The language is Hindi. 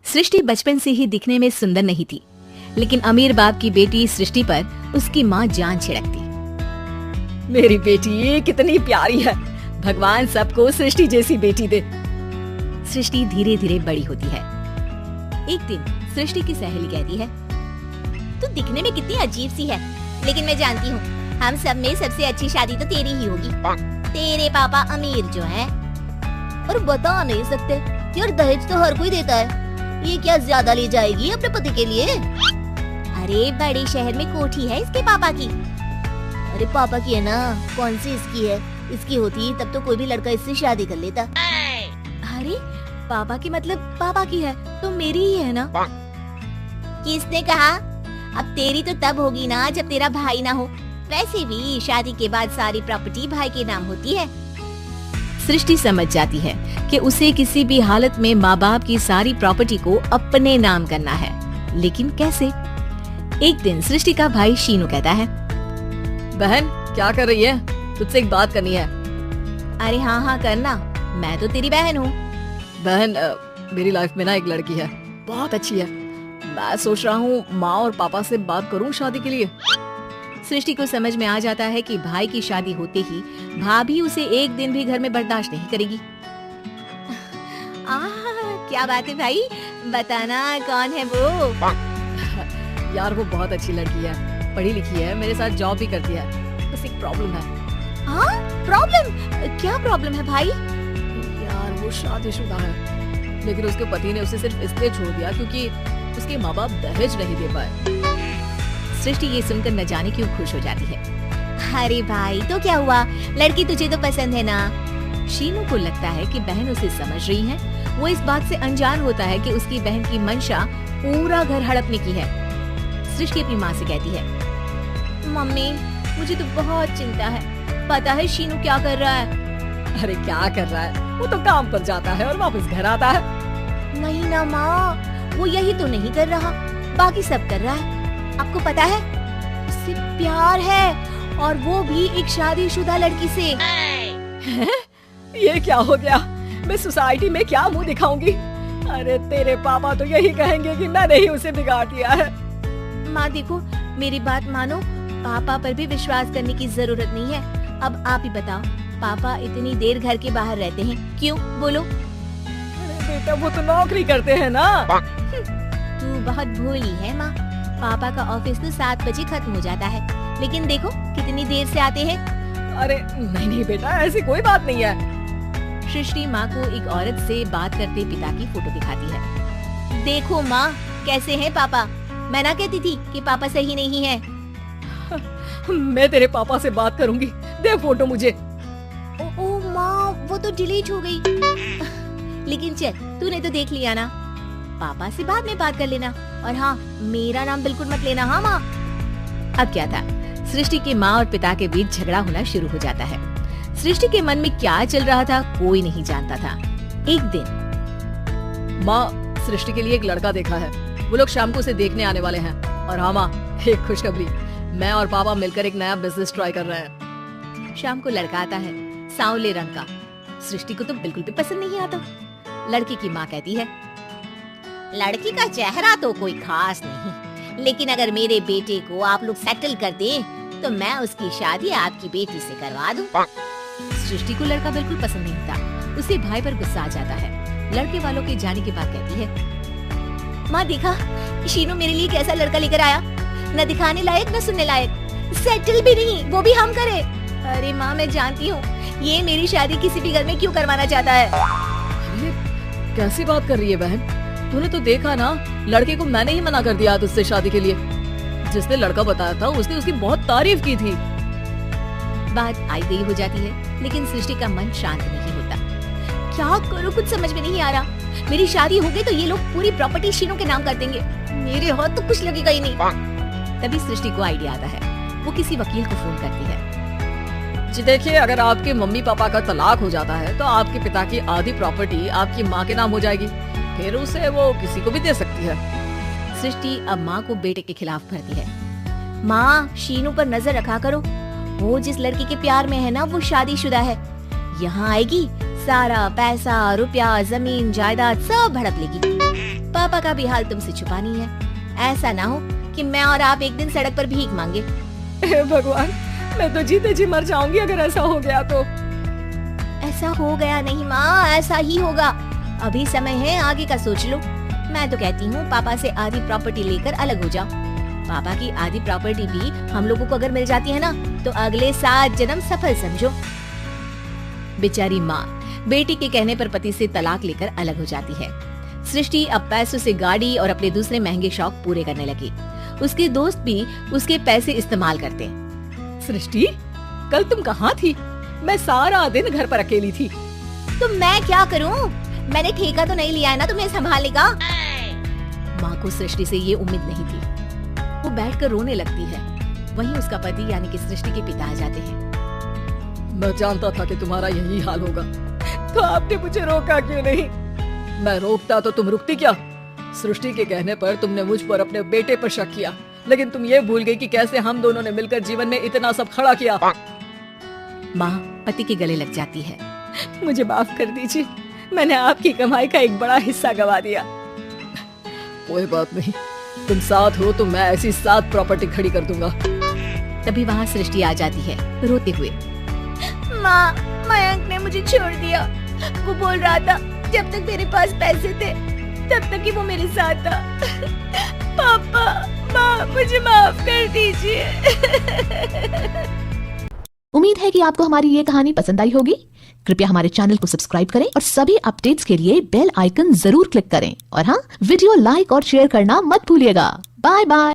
सृष्टि बचपन से ही दिखने में सुंदर नहीं थी, लेकिन अमीर बाप की बेटी सृष्टि पर उसकी माँ जान छिड़कती। मेरी बेटी कितनी प्यारी है, भगवान सबको सृष्टि जैसी बेटी दे। सृष्टि धीरे धीरे बड़ी होती है। एक दिन सृष्टि की सहेली कहती है, तू दिखने में कितनी अजीब सी है, लेकिन मैं जानती हूँ हम सब में सबसे अच्छी शादी तो तेरी ही होगी। तेरे पापा अमीर जो है, और बता नहीं सकते यार, दहेज तो हर कोई देता है, ये क्या ज्यादा ले जाएगी अपने पति के लिए? अरे बड़े शहर में कोठी है इसके पापा की। अरे पापा की है ना, कौन सी इसकी है? इसकी होती तब तो कोई भी लड़का इससे शादी कर लेता। अरे पापा की मतलब पापा की है तो मेरी ही है ना? किसने कहा? अब तेरी तो तब होगी ना जब तेरा भाई ना हो। वैसे भी शादी के बाद सारी प्रॉपर्टी भाई के नाम होती है। सृष्टि समझ जाती है कि उसे किसी भी हालत में माँ बाप की सारी प्रॉपर्टी को अपने नाम करना है, लेकिन कैसे? एक दिन सृष्टि का भाई शीनू कहता है, बहन क्या कर रही है? तुझसे एक बात करनी है। अरे हाँ हाँ करना, मैं तो तेरी बहन हूँ। बहन मेरी लाइफ में ना एक लड़की है, बहुत अच्छी है। मैं सोच रहा हूँ माँ और पापा से बात करूँ शादी के लिए। सृष्टि को समझ में आ जाता है कि भाई की शादी होते ही भाभी उसे एक दिन भी घर में बर्दाश्त नहीं करेगी। क्या बात है भाई, बताना कौन है वो? यार वो बहुत अच्छी लड़की है, पढ़ी लिखी है, मेरे साथ जॉब भी करती है, बस एक प्रॉब्लम है। प्रॉब्लम? क्या प्रॉब्लम है भाई? यार वो शादीशुदा है, लेकिन उसके पति ने उसे सिर्फ इसलिए छोड़ दिया क्योंकि उसके माँ बाप दहेज नहीं दे पाए। सृष्टि ये सुनकर न जाने क्यों खुश हो जाती है। अरे भाई तो क्या हुआ, लड़की तुझे तो पसंद है ना? शीनू को लगता है कि बहन उसे समझ रही है। वो इस बात से अनजान होता है कि उसकी बहन की मंशा पूरा घर हड़पने की है। सृष्टि अपनी माँ से कहती है, मम्मी मुझे तो बहुत चिंता है, पता है शीनू क्या कर रहा है? अरे क्या कर रहा है, वो तो काम पर जाता है और वापस घर आता है। नहीं ना माँ, वो यही तो नहीं कर रहा, बाकी सब कर रहा है। आपको पता है उससे प्यार है, और वो भी एक शादीशुदा लड़की से। ये क्या हो गया, मैं सोसाइटी में क्या मुंह दिखाऊंगी? अरे तेरे पापा तो यही कहेंगे कि मैंने ही उसे बिगाड़ दिया है। माँ देखो मेरी बात मानो, पापा पर भी विश्वास करने की जरूरत नहीं है। अब आप ही बताओ, पापा इतनी देर घर के बाहर रहते हैं क्यों? बोलो। अरे बेटा वो तो नौकरी करते हैं ना। तू बहुत भोली है माँ, पापा का ऑफिस तो 7 बजे खत्म हो जाता है, लेकिन देखो कितनी देर से आते हैं। अरे नहीं बेटा ऐसी कोई बात नहीं है। सृष्टि माँ को एक औरत से बात करते पिता की फोटो दिखाती है। देखो माँ कैसे हैं पापा, मैं ना कहती थी कि पापा सही नहीं है। मैं तेरे पापा से बात करूंगी, दे फोटो मुझे। ओ माँ वो तो डिलीट हो गई। लेकिन चल तूने तो देख लिया ना, पापा से बाद में बात कर लेना, और हाँ मेरा नाम बिल्कुल मत लेना। हाँ माँ। अब क्या था, सृष्टि के माँ और पिता के बीच झगड़ा होना शुरू हो जाता है। सृष्टि के मन में क्या चल रहा था कोई नहीं जानता था। एक दिन, माँ सृष्टि के लिए एक लड़का देखा है, वो लोग शाम को उसे देखने आने वाले हैं। और हाँ माँ एक खुशखबरी, मैं और पापा मिलकर एक नया बिजनेस ट्राई कर रहे हैं। शाम को लड़का आता है, सांवले रंग का। सृष्टि को तो बिल्कुल भी पसंद नहीं आता। लड़की की माँ कहती है, लड़की का चेहरा तो कोई खास नहीं, लेकिन अगर मेरे बेटे को आप लोग सेटल कर दें तो मैं उसकी शादी आपकी बेटी से करवा दूं। सृष्टि को लड़का बिल्कुल पसंद नहीं था। उसे भाई पर गुस्सा आ जाता है। लड़के वालों के जाने के बाद कहती है, माँ देखा शीनू मेरे लिए कैसा लड़का लेकर आया, न दिखाने लायक न सुनने लायक, सेटल भी नहीं, वो भी हम करे। अरे माँ मैं जानती हूँ ये मेरी शादी किसी भी घर में क्यों करवाना चाहता है। अरे कैसी बात कर रही है बहन, तूने तो देखा ना, लड़के को मैंने ही मना कर दिया तुझसे शादी के लिए। जिसने लड़का बताया था उसने उसकी बहुत तारीफ की थी। बात आई गई हो जाती है, लेकिन सृष्टि का मन शांत नहीं होता। क्या करूं कुछ समझ में नहीं आ रहा। मेरी शादी हो गई तो ये लोग पूरी प्रॉपर्टी शीनू के नाम कर देंगे, मेरे हाथ तो कुछ लगेगा ही नहीं। तभी सृष्टि को आइडिया आता है। वो किसी वकील को फोन करती है। जी देखिए, अगर आपके मम्मी पापा का तलाक हो जाता है तो आपके पिता की आधी प्रॉपर्टी आपकी माँ के नाम हो जाएगी, फिर उसे वो किसी को भी दे सकती है। सृष्टि अब माँ को बेटे के खिलाफ भरती है। माँ शीनू पर नजर रखा करो, वो जिस लड़की के प्यार में है ना वो शादीशुदा है। यहाँ आएगी सारा पैसा रुपया जमीन जायदाद सब हड़प लेगी। पापा का भी हाल तुमसे छुपा नहीं है। ऐसा ना हो कि मैं और आप एक दिन सड़क पर भीख मांगे। हे भगवान, मैं तो जीते जी मर जाऊंगी अगर ऐसा हो गया तो। ऐसा हो गया नहीं माँ, ऐसा ही होगा। अभी समय है, आगे का सोच लो। मैं तो कहती हूँ पापा से आधी प्रॉपर्टी लेकर अलग हो जाओ। पापा की आधी प्रॉपर्टी भी हम लोगों को अगर मिल जाती है ना, तो अगले 7 जन्म सफल समझो। बेचारी माँ बेटी के कहने पर पति से तलाक लेकर अलग हो जाती है। सृष्टि अब पैसों से गाड़ी और अपने दूसरे महंगे शौक पूरे करने लगी। उसके दोस्त भी उसके पैसे इस्तेमाल करते। सृष्टि, कल तुम कहाँ थी? मैं सारा दिन घर पर अकेली थी। तो मैं क्या करूँ? मैंने ठेका तो नहीं लिया है ना तुम्हें संभालने का। माँ को सृष्टि से ये उम्मीद नहीं थी। वो बैठकर रोने लगती है। वहीं उसका पति यानी कि सृष्टि के पिता आ जाते हैं। मैं जानता था कि तुम्हारा यही हाल होगा, तो आपने मुझे रोका क्यों नहीं? मैं रोकता तो तुम रुकती क्या? सृष्टि के कहने पर तुमने मुझ पर अपने बेटे पर शक किया, लेकिन तुम ये भूल गई कि कैसे हम दोनों ने मिलकर जीवन में इतना सब खड़ा किया। माँ पति के गले लग जाती है। मुझे माफ कर दीजिए, मैंने आपकी कमाई का एक बड़ा हिस्सा गवा दिया। कोई बात नहीं, तुम साथ हो तो मैं ऐसी 7 प्रॉपर्टी खड़ी कर दूंगा। तभी वहाँ सृष्टि आ जाती है रोते हुए। माँ, मयंक ने मुझे छोड़ दिया। वो बोल रहा था जब तक मेरे पास पैसे थे तब तक ही वो मेरे साथ था। पापा, माँ, मुझे माफ कर दीजिए। उम्मीद है कि आपको हमारी ये कहानी पसंद आई होगी। कृपया हमारे चैनल को सब्सक्राइब करें और सभी अपडेट्स के लिए बेल आइकन जरूर क्लिक करें। और हाँ, वीडियो लाइक और शेयर करना मत भूलिएगा। Bye bye.